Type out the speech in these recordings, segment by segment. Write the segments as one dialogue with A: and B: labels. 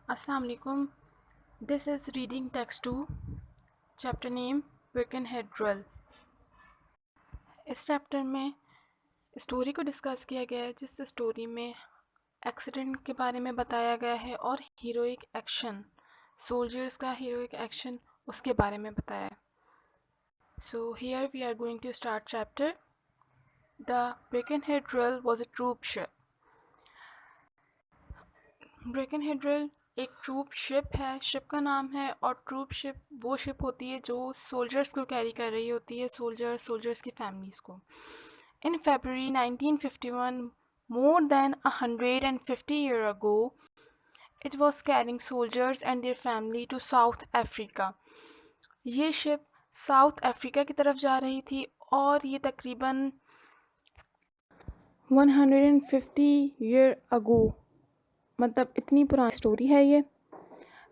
A: السلام علیکم. This is reading text 2 chapter name Birkenhead drill. اس چیپٹر میں اسٹوری کو ڈسکس کیا گیا ہے جس اسٹوری میں ایکسیڈنٹ کے بارے میں بتایا گیا ہے اور ہیروئک ایکشن سولجرز کا ہیروئک ایکشن اس کے بارے میں بتایا ہے. So here we are going to start chapter. The Birkenhead drill was a troop ship. Birkenhead drill ایک ٹروپ شپ ہے. شپ کا نام ہے اور ٹروپ شپ وہ شپ ہوتی ہے جو سولجرز کو کیری کر رہی ہوتی ہے, سولجرز کی فیملیز کو. In February 1951, more than 150 years ago, it was carrying soldiers and their family to South Africa. یہ شپ ساؤتھ افریقہ کی طرف جا رہی تھی اور یہ تقریباً 150 years ago مطلب اتنی پرانی سٹوری ہے یہ.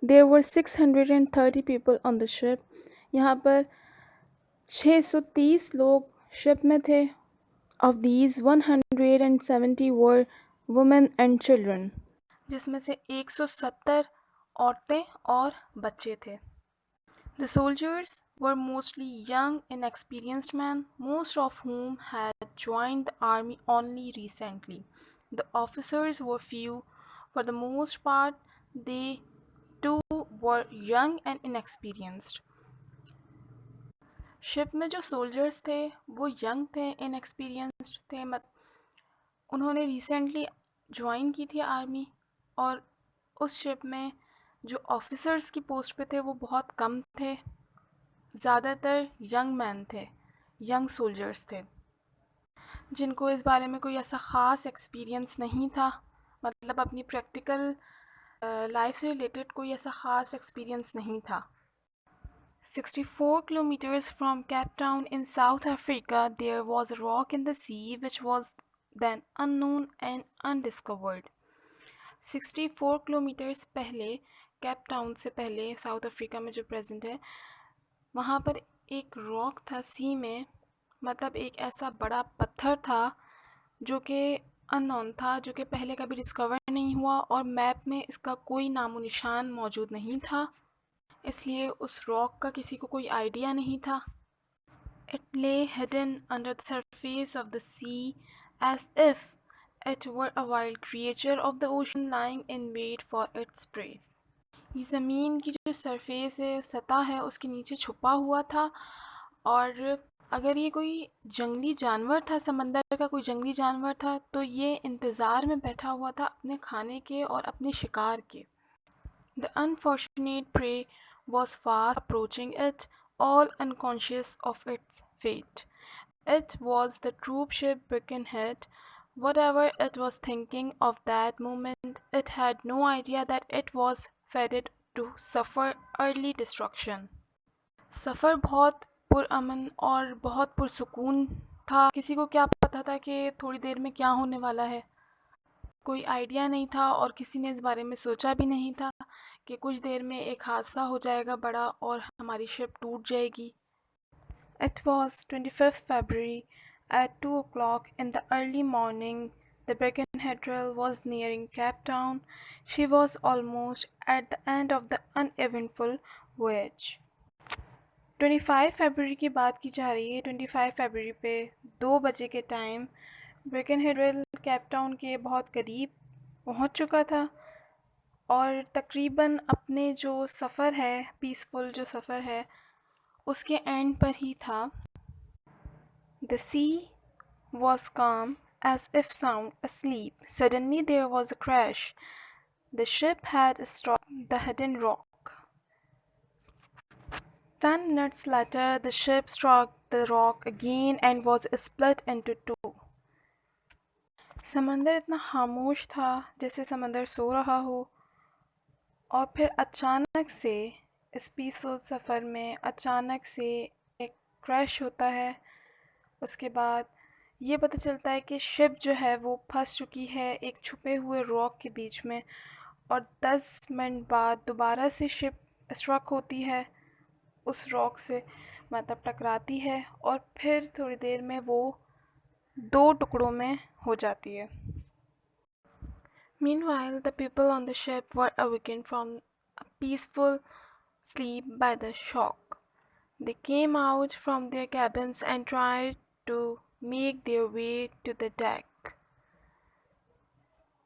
A: There were 630 people on the ship. یہاں پر 630 لوگ شپ میں تھے. Of these 170 were women and children. جس میں سے 170 عورتیں اور بچے تھے. The soldiers were mostly young inexperienced men, most of whom had joined the army only recently. The officers were few. For the most part, they too were young and inexperienced. شپ میں جو soldiers تھے وہ young تھے, انیکسپیرینسڈ تھے. انہوں نے recently join کی تھی آرمی, اور اس شپ میں جو آفیسرز کی پوسٹ پہ تھے وہ بہت کم تھے. زیادہ تر ینگ مین تھے, ینگ سولجرز تھے جن کو اس بارے میں کوئی ایسا خاص ایکسپیرینس نہیں تھا. مطلب اپنی پریکٹیکل لائف سے ریلیٹڈ کوئی ایسا خاص ایکسپیرینس نہیں تھا. 64 kilometers from Cape Town in South Africa, there was a rock in the sea which was then unknown and undiscovered. 64 kilometers پہلے, کیپ ٹاؤن سے پہلے, ساؤتھ افریقہ میں جو پریزنٹ ہے, وہاں پر ایک راک تھا سی میں. مطلب ایک ایسا بڑا پتھر تھا جو کہ ان نون تھا, جو کہ پہلے کبھی ڈسکور نہیں ہوا, اور میپ میں اس کا کوئی نام و نشان موجود نہیں تھا, اس لیے اس راک کا کسی کو کوئی آئیڈیا نہیں تھا. It lay hidden under the surface of the sea as if it were a wild creature of the ocean lying in wait for its prey. یہ زمین کی جو سرفیس ہے, سطح ہے, اس کے نیچے چھپا ہوا تھا, اور اگر یہ کوئی جنگلی جانور تھا, سمندر کا کوئی جنگلی جانور تھا, تو یہ انتظار میں بیٹھا ہوا تھا اپنے کھانے کے اور اپنے شکار کے. The unfortunate prey was fast approaching it, all unconscious of its fate. It was the troop ship Birkenhead. Whatever it was thinking of that moment, it had no idea that it was fated to suffer early destruction. سفر بہت پرامن اور بہت پرسکون تھا. کسی کو کیا پتا تھا کہ تھوڑی دیر میں کیا ہونے والا ہے, کوئی آئیڈیا نہیں تھا, اور کسی نے اس بارے میں سوچا بھی نہیں تھا کہ کچھ دیر میں ایک حادثہ ہو جائے گا بڑا اور ہماری شپ ٹوٹ جائے گی. It was 25th February at 2 o'clock in the early morning. The Birkenhead was nearing Cape Town. She was almost at the end of the uneventful voyage. 25 February کی بات کی جا رہی ہے. 25 فیبرری پہ 2 بجے کے ٹائم برکنہیڈ کیپ ٹاؤن کے بہت قریب پہنچ چکا تھا, اور تقریباً اپنے جو سفر ہے, پیسفل جو سفر ہے, اس کے اینڈ پر ہی تھا. The sea was calm as if sound asleep. Suddenly there was a crash. The ship had struck the hidden rock. 10 minutes later, the ship struck the rock again and was split into two. سمندر اتنا خاموش تھا جیسے سمندر سو رہا ہو, اور پھر اچانک سے اس پیسفل سفر میں اچانک سے ایک کریش ہوتا ہے. اس کے بعد یہ پتہ چلتا ہے کہ شپ جو ہے وہ پھنس چکی ہے ایک چھپے ہوئے راک کے بیچ میں, اور 10 منٹ بعد دوبارہ سے شپ اسٹرک ہوتی ہے اس راک سے, مطلب ٹکراتی ہے, اور پھر تھوڑی دیر میں وہ 2 ٹکڑوں میں ہو جاتی ہے. Meanwhile, the people on the ship were awakened from a peaceful sleep by the shock. They came out from their cabins and tried to make their way to the deck.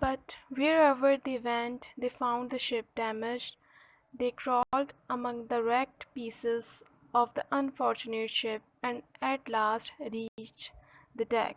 A: But wherever they went, they found the ship damaged. They crawled among the wrecked pieces of the unfortunate ship and at last reached the deck.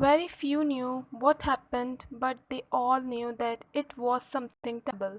A: Very few knew what happened, but they all knew that it was something terrible.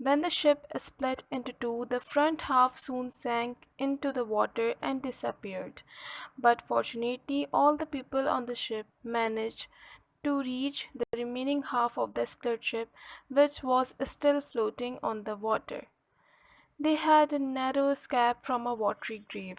A: When the ship split into two, the front half soon sank into the water and disappeared. But fortunately, all the people on the ship managed to reach the remaining half of the split ship, which was still floating on the water. They had a narrow escape from a watery grave.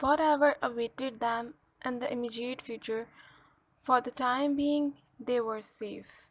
A: Whatever awaited them in the immediate future, for the time being they were safe.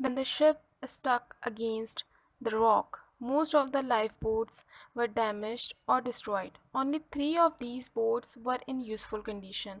A: When the ship stuck against the rock, most of the lifeboats were damaged or destroyed. Only 3 of these boats were in useful condition.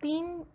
A: 3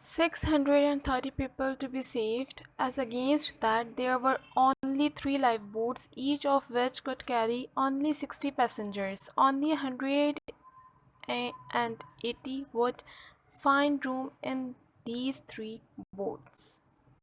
A: 630 people to be saved. As against that, there were only 3 lifeboats, each of which could carry only 60 passengers. Only 180 would find room in these 3 boats.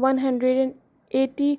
A: 180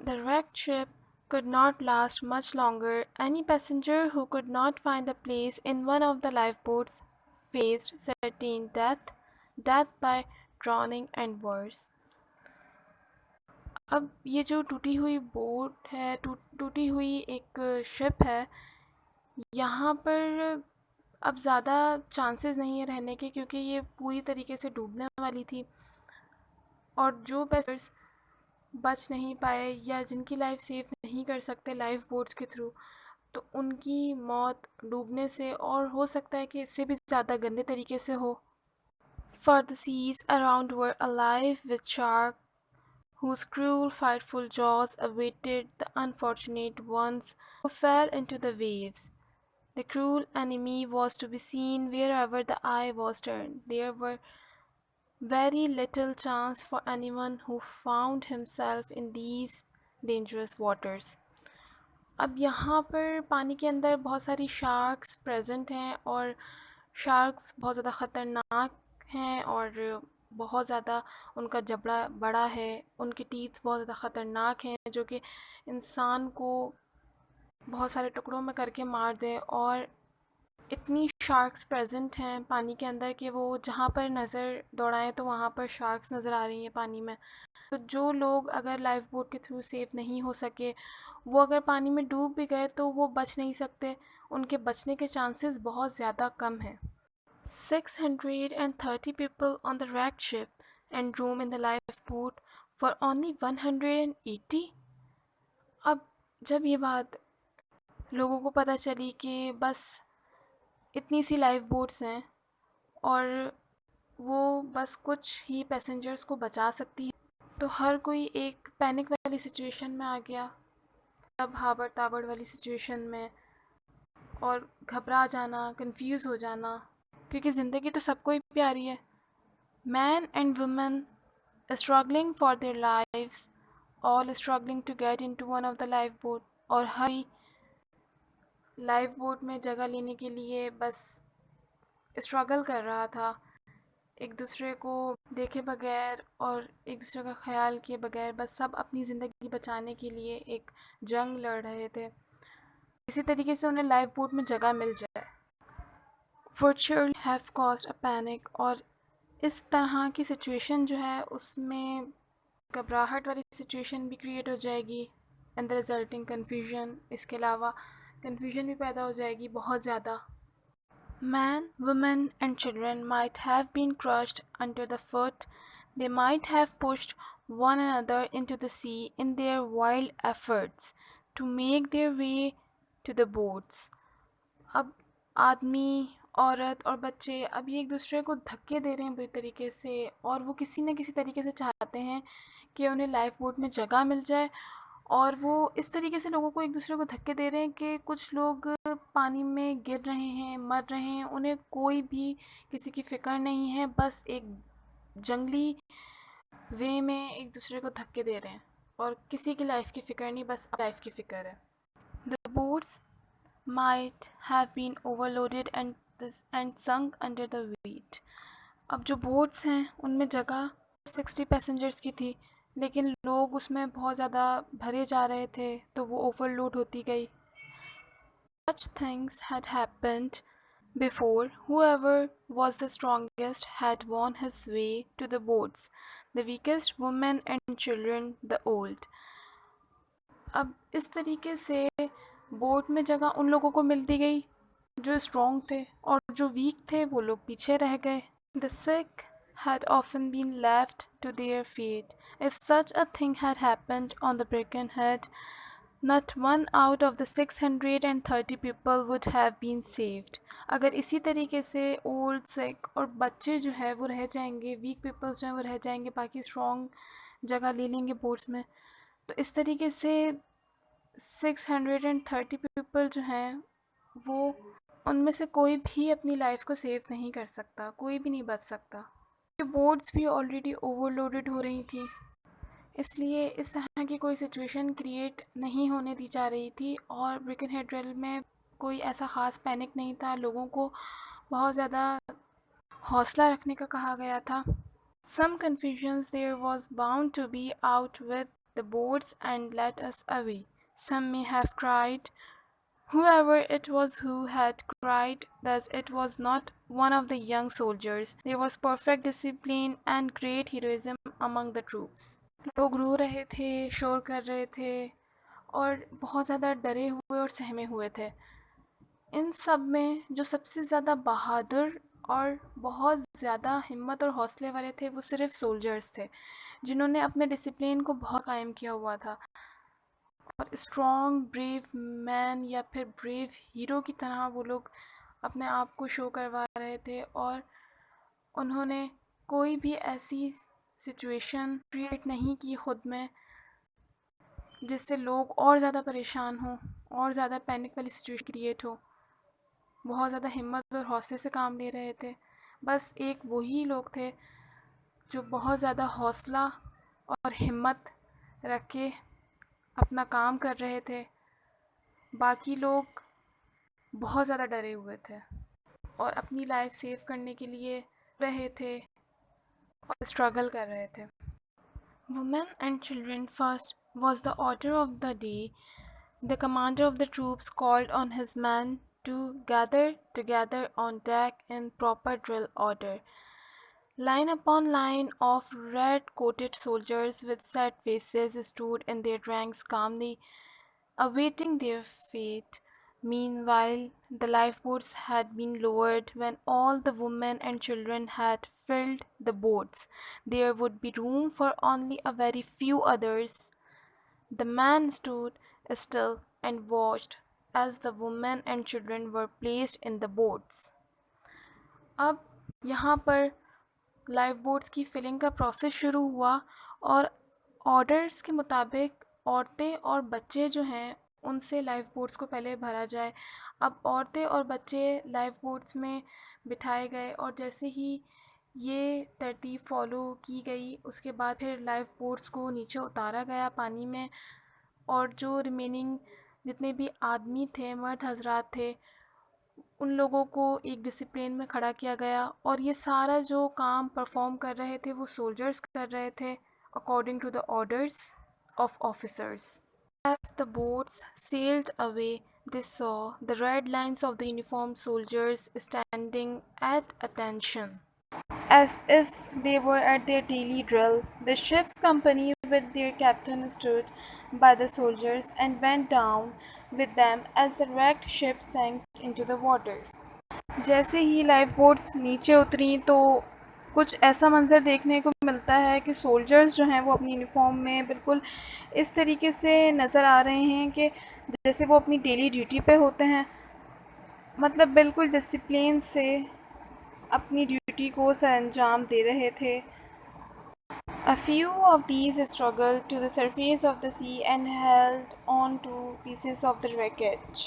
A: The wrecked ship could not last much longer. Any passenger who could not find a place in one of the lifeboats faced certain death by drowning and worse. اب یہ جو ٹوٹی ہوئی boat ہے، ٹوٹی ہوئی ایک شپ ہے، یہاں پر اب زیادہ چانسز نہیں ہیں رہنے کے، کیونکہ یہ پوری طریقے سے ڈوبنے والی تھی، اور جو پیسنجرز بچ نہیں پائے یا جن کی لائف سیو نہیں کر سکتے لائف بوٹس کے تھرو، تو ان کی موت ڈوبنے سے اور ہو سکتا ہے کہ اس سے بھی زیادہ گندے طریقے سے ہو. For the seas around were alive with sharks whose cruel, frightful jaws awaited the unfortunate ones who fell into the waves. The cruel enemy was to be seen wherever the eye was turned. There were very little chance for anyone who found himself in these dangerous waters. اب یہاں پر پانی کے اندر بہت ساری sharks present ہیں، اور sharks بہت زیادہ خطرناک ہیں، اور بہت زیادہ ان کا جبڑا بڑا ہے، ان کے ٹیتھ بہت زیادہ خطرناک ہیں جو کہ انسان کو بہت سارے ٹکڑوں میں کر کے مار دے. اور اتنی شارکس پریزنٹ ہیں پانی کے اندر کہ وہ جہاں پر نظر دوڑائیں تو وہاں پر شارکس نظر آ رہی ہیں پانی میں. تو جو لوگ اگر لائف بوٹ کے تھرو سیف نہیں ہو سکے، وہ اگر پانی میں ڈوب بھی گئے تو وہ بچ نہیں سکتے، ان کے بچنے کے چانسز بہت زیادہ کم ہیں. 630 people on the wrecked ship and room in the lifeboat for only 180. اب جب یہ بات لوگوں کو پتہ چلی کہ بس اتنی سی لائف بوٹس ہیں اور وہ بس کچھ ہی پیسنجرز کو بچا سکتی ہے، تو ہر کوئی ایک پینک والی سچویشن میں آ گیا، تب ہابڑ تابڑ والی سچویشن میں، اور گھبرا جانا، کنفیوز ہو جانا، کیونکہ زندگی تو سب کو ہی پیاری ہے. Man and woman struggling for their lifes, all struggling to get in to one of the life boat, اور ہر لائف بوٹ میں جگہ لینے کے لیے بس اسٹرگل کر رہا تھا، ایک دوسرے کو دیکھے بغیر اور ایک دوسرے کا خیال کیے بغیر، بس سب اپنی زندگی بچانے کے لیے ایک جنگ لڑ رہے تھے، اسی طریقے سے انہیں لائف بوٹ میں جگہ مل جائے. would surely have caused a panic، اور اس طرح کی سچویشن جو ہے اس میں گھبراہٹ والی سچویشن بھی کریٹ ہو جائے گی، اینڈ the resulting confusion، اس کے علاوہ کنفیوژن بھی پیدا ہو جائے گی بہت زیادہ. Men, women and children might have been crushed under the foot. They might have pushed one another into the sea in their wild efforts to make their way to the boats. اب آدمی، عورت اور بچے اب یہ ایک دوسرے کو دھکے دے رہے ہیں بری طریقے سے، اور وہ کسی نہ کسی طریقے سے چاہتے ہیں کہ انہیں لائف بوٹ میں جگہ مل جائے، اور وہ اس طریقے سے لوگوں کو ایک دوسرے کو دھکے دے رہے ہیں کہ کچھ لوگ پانی میں گر رہے ہیں، مر رہے ہیں، انہیں کوئی بھی کسی کی فکر نہیں ہے، بس ایک جنگلی وے میں ایک دوسرے کو دھکے دے رہے ہیں، اور کسی کی لائف کی فکر نہیں، بس لائف کی فکر ہے. The boats might have been overloaded and sunk under the weight. اب جو بوٹس ہیں ان میں جگہ 60 پیسنجرز کی تھی، لیکن لوگ اس میں بہت زیادہ بھرے جا رہے تھے تو وہ اوور لوڈ ہوتی گئی. Such things had happened before. Whoever was the strongest had won his way to the boats, the weakest women and children, the old. اب اس طریقے سے بوٹ میں جگہ ان لوگوں کو ملتی گئی جو اسٹرانگ تھے، اور جو ویک تھے وہ لوگ پیچھے رہ گئے. The sick had often been left to their fate. If such a thing had happened on the Birkenhead, not one out of the 630 people would have been saved. اگر اسی طریقے سے اولڈ، سک اور بچے جو ہے وہ رہ جائیں گے، ویک پیپلز جو ہیں وہ رہ جائیں گے، باقی اسٹرانگ جگہ لے لیں گے بوٹس میں، تو اس طریقے سے 630 پیپل جو ہیں وہ، ان میں سے کوئی بھی اپنی لائف کو سیو نہیں کر سکتا، کوئی بھی نہیں بچ سکتا. بوٹس بھی آلریڈی اوور لوڈڈ ہو رہی تھیں، اس لیے اس طرح کی کوئی سچویشن کریٹ نہیں ہونے دی جا رہی تھی، اور برکنہیڈ ریل میں کوئی ایسا خاص پینک نہیں تھا، لوگوں کو بہت زیادہ حوصلہ رکھنے کا کہا گیا تھا. Some confusions there was bound to be out with the boats and let us away. Some may have cried. Whoever it was who had cried, thus it was not one of the young soldiers. There was perfect discipline and great heroism among the troops. لوگ رو رہے تھے، شور کر رہے تھے اور بہت زیادہ ڈرے ہوئے اور سہمے ہوئے تھے. ان سب میں جو سب سے زیادہ بہادر اور بہت زیادہ ہمت اور حوصلے والے تھے وہ صرف سولجرز تھے، جنہوں نے اپنے ڈسپلین کو بہت قائم کیا ہوا تھا اور اسٹرانگ بریو مین یا پھر بریو ہیرو کی طرح وہ لوگ اپنے آپ کو شو کروا رہے تھے، اور انہوں نے کوئی بھی ایسی سچویشن کریٹ نہیں کی خود میں جس سے لوگ اور زیادہ پریشان ہوں اور زیادہ پینک والی سچویشن کریٹ ہو. بہت زیادہ ہمت اور حوصلے سے کام لے رہے تھے. بس ایک وہی لوگ تھے جو بہت زیادہ حوصلہ اور ہمت رکھ کے اپنا کام کر رہے تھے. باقی لوگ بہت زیادہ ڈرے ہوئے تھے اور اپنی لائف سیو کرنے کے لیے رہے تھے اور اسٹرگل کر رہے تھے. Women and children first was the order of the day. The commander of the troops called on his men to gather together on deck in proper drill order. Line upon line of red-coated soldiers with set faces stood in their ranks calmly, awaiting their fate. Meanwhile, the lifeboats had been lowered. When all the women and children had filled the boats, there would be room for only a very few others. The men stood still and watched as the women and children were placed in the boats. اب یہاں پر life bots کی filling کا process شروع ہوا اور orders کے مطابق عورتیں اور بچے جو ہیں ان سے لائف بوٹس کو پہلے بھرا جائے. اب عورتیں اور بچے لائف بوٹس میں بٹھائے گئے اور جیسے ہی یہ ترتیب فالو کی گئی اس کے بعد پھر لائف بوٹس کو نیچے اتارا گیا پانی میں، اور جو ریمیننگ جتنے بھی آدمی تھے، مرد حضرات تھے، ان لوگوں کو ایک ڈسپلین میں کھڑا کیا گیا. اور یہ سارا جو کام پرفارم کر رہے تھے وہ سولجرز کر رہے تھے according to the orders of officers. As the boats sailed away, they saw the red lines of the uniformed soldiers standing at attention, as if they were at their daily drill. The ship's company with their captain stood by the soldiers and went down with them as the wrecked ship sank into the water. جیسے ہی life bots نیچے اتریں تو کچھ ایسا منظر دیکھنے کو ملتا ہے کہ سولجرز جو ہیں وہ اپنی یونیفارم میں بالکل اس طریقے سے نظر آ رہے ہیں کہ جیسے وہ اپنی ڈیلی ڈیوٹی پہ ہوتے ہیں، مطلب بالکل ڈسپلین سے اپنی ڈیوٹی کو سر انجام دے رہے تھے. A few of these struggled to the surface of the sea and held on to pieces of the wreckage.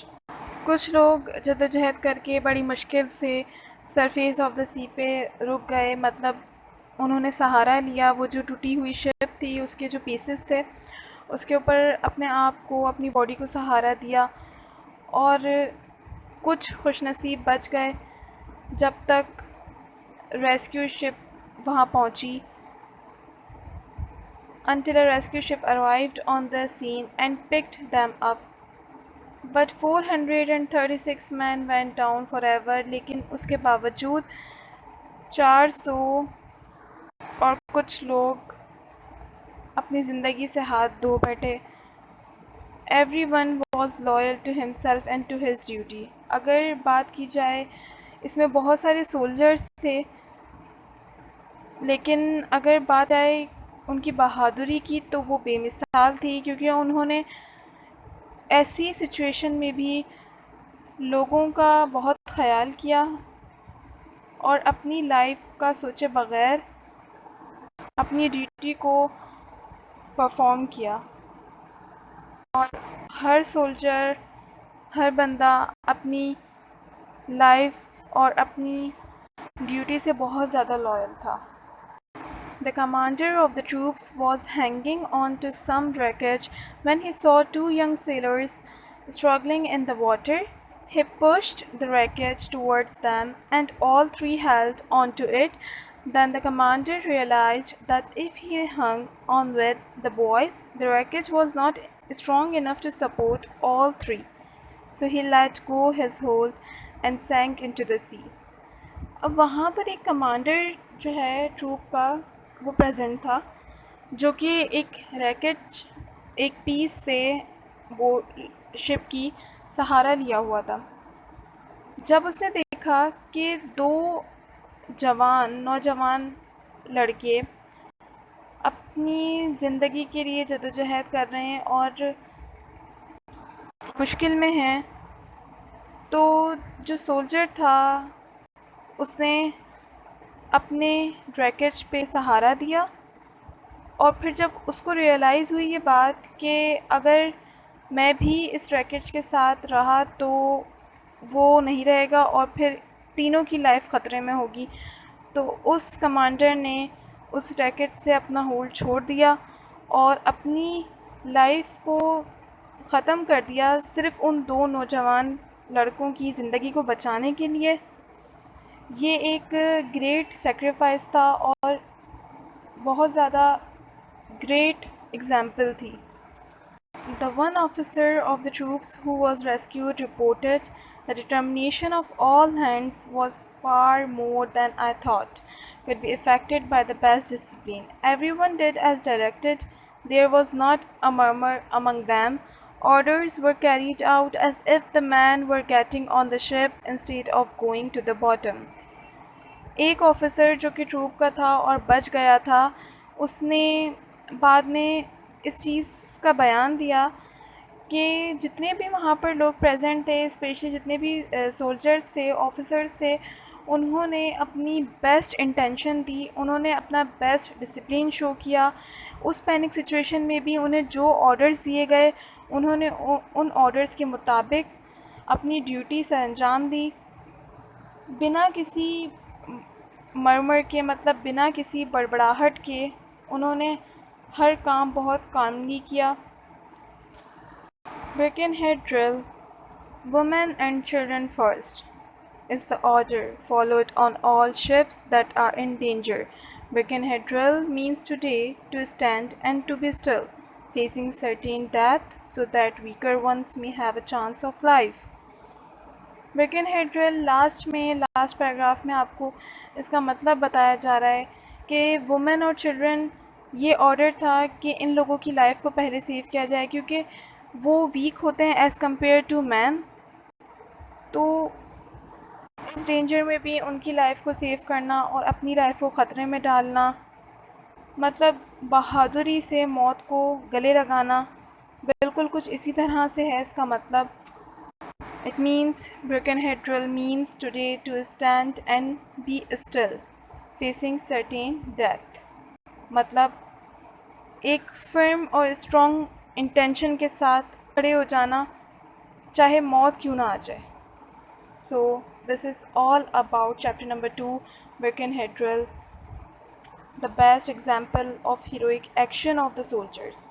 A: کچھ لوگ جدوجہد کر کے بڑی مشکل سے سرفیس آف دا سی پہ رک گئے، مطلب انہوں نے سہارا لیا. وہ جو ٹوٹی ہوئی شپ تھی اس کے جو پیسز تھے اس کے اوپر اپنے آپ کو، اپنی باڈی کو سہارا دیا، اور کچھ خوش نصیب بچ گئے جب تک ریسکیو شپ وہاں پہنچی. Until a rescue ship arrived on the scene and picked them up. But 436 men went down forever. لیکن اس کے باوجود 400 اور کچھ لوگ اپنی زندگی سے ہاتھ دھو بیٹھے. Everyone was loyal to himself and to his duty. اگر بات کی جائے اس میں بہت سارے سولجرز تھے، لیکن اگر بات آئے ان کی بہادری کی تو وہ بے مثال تھی، کیونکہ انہوں نے ایسی سچویشن میں بھی لوگوں کا بہت خیال کیا اور اپنی لائف کا سوچے بغیر اپنی ڈیوٹی کو پرفارم کیا. اور ہر سولجر، ہر بندہ اپنی لائف اور اپنی ڈیوٹی سے بہت زیادہ لائل تھا. The commander of the troops was hanging on to some wreckage when he saw two young sailors struggling in the water. He pushed the wreckage towards them and all three held on to it. Then the commander realized that if he hung on with the boys, the wreckage was not strong enough to support all three. So he let go his hold and sank into the sea. اب وہاں پر ایک commander جو ہے troupe کا وہ present تھا، جو کہ ایک ریکٹ ایک پیس سے وہ شپ کی سہارا لیا ہوا تھا. جب اس نے دیکھا کہ دو نوجوان لڑکے اپنی زندگی کے لیے جدوجہد کر رہے ہیں اور مشکل میں ہیں، تو جو سولجر تھا اس نے اپنے ریکٹ پہ سہارا دیا. اور پھر جب اس کو ریئلائز ہوئی یہ بات کہ اگر میں بھی اس ریکٹ کے ساتھ رہا تو وہ نہیں رہے گا اور پھر تینوں کی لائف خطرے میں ہوگی، تو اس کمانڈر نے اس ریکٹ سے اپنا ہولڈ چھوڑ دیا اور اپنی لائف کو ختم کر دیا صرف ان دو نوجوان لڑکوں کی زندگی کو بچانے کے لیے. یہ ایک گریٹ سیکریفائس تھا اور بہت زیادہ گریٹ ایگزامپل تھی. The one officer of the troops who was rescued reported, "The determination of all hands was far more than I thought could be effected by the best discipline. Everyone did as directed. There was not a murmur among them. Orders were carried out as if the men were getting on the ship instead of going to the bottom." ایک officer جو کہ troupe کا تھا اور بچ گیا تھا، اس نے بعد میں اس چیز کا بیان دیا کہ جتنے بھی وہاں پر لوگ پریزنٹ تھے، اسپیشلی جتنے بھی سولجرز تھے، آفیسرز تھے، انہوں نے اپنی بیسٹ انٹینشن دی، انہوں نے اپنا بیسٹ ڈسپلن شو کیا. اس پینک سچویشن میں بھی انہیں جو آرڈرز دیے گئے انہوں نے ان آرڈرز کے مطابق اپنی ڈیوٹی سر انجام دی، بنا کسی مرمر کے، مطلب بنا کسی بڑبڑاہٹ کے انہوں نے ہر کام بہت کاملی کیا. Birkenhead drill, "Women and children first," is the order followed on all ships that are in danger. Birkenhead drill means today to stand and to be still, facing certain death so that weaker ones may have a chance of life. Birkenhead drill last paragraph میں آپ کو اس کا مطلب بتایا جا رہا ہے کہ وومن اور چلڈرن، یہ آرڈر تھا کہ ان لوگوں کی لائف کو پہلے سیو کیا جائے کیونکہ وہ ویک ہوتے ہیں ایز کمپیئر ٹو مین. تو اس ڈینجر میں بھی ان کی لائف کو سیو کرنا اور اپنی لائف کو خطرے میں ڈالنا، مطلب بہادری سے موت کو گلے لگانا، بالکل کچھ اسی طرح سے ہے اس کا مطلب. It means Birkenhead drill means today to stand and be still, facing certain death. مطلب ایک فرم اور اسٹرانگ انٹینشن کے ساتھ کھڑے ہو جانا چاہے موت کیوں نہ آ جائے. So this is all about chapter number 2, Birkenhead drill, the best example of heroic action of the soldiers.